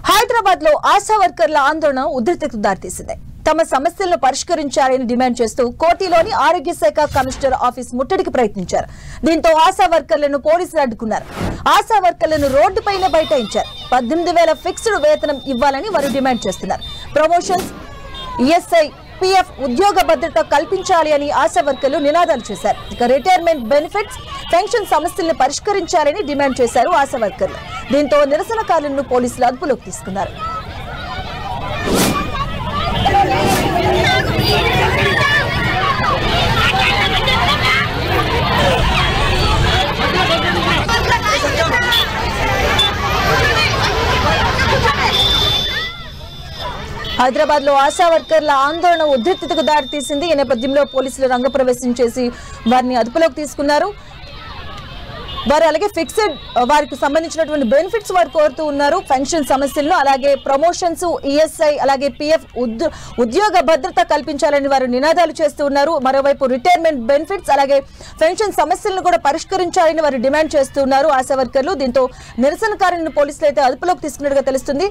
హైదరాబాద్ లో ఆశా వర్కర్ల ఆందోళన ఉధృతికి దారితీసింది. తమ సమస్యలను పరిష్కరించాలని డిమాండ్ చేస్తూ కోటిలోని ఆరోగ్య శాఖ కమిషనర్ ఆఫీస్ ముట్టడికి ప్రయత్నించారు. దీంతో ఆశా వర్కర్లను పోలీసులు అడ్డుకున్నారు. ఆశా వర్కర్లను రోడ్డుపైన బైఠాయించారు. 18,000 ఫిక్స్డ్ వేతనం ఇవ్వాలని వారు డిమాండ్ చేస్తున్నారు. ప్రమోషన్స్, ఈఎస్ఐ, పీఎఫ్ ఉద్యోగ భద్రత కల్పించాలి అని ఆశా వర్కర్లు నినాదాలు చేశారు. ఇక రిటైర్మెంట్ బెనిఫిట్స్, పెన్షన్ సమస్యలను పరిష్కరించాలని డిమాండ్ చేశారు ఆశా వర్కర్లు. దీంతో నిరసనకారులను పోలీసులు అదుపులోకి తీసుకున్నారు. హైదరాబాద్ లో ఆశా వర్కర్ల ఆందోళన ఉధృతికి దారితీసింది. ఈ నేపథ్యంలో పోలీసులు రంగప్రవేశం చేసి వారిని అదుపులోకి తీసుకున్నారు. వారు అలాగే ఫిక్స్డ్ వారికి సంబంధించినటువంటి బెనిఫిట్స్ వారు కోరుతూ ఉన్నారు. పెన్షన్ సమస్యలను, అలాగే ప్రమోషన్స్, ఈఎస్ఐ, అలాగే పీఎఫ్ ఉద్యోగ భద్రత కల్పించాలని వారు నినాదాలు చేస్తూ ఉన్నారు. మరోవైపు రిటైర్మెంట్ బెనిఫిట్స్, అలాగే పెన్షన్ సమస్యలను కూడా పరిష్కరించాలని వారు డిమాండ్ చేస్తూ ఉన్నారు ఆశా వర్కర్లు. దీంతో నిరసనకారులను పోలీసులు అయితే అదుపులోకి తీసుకున్నట్టుగా తెలుస్తుంది.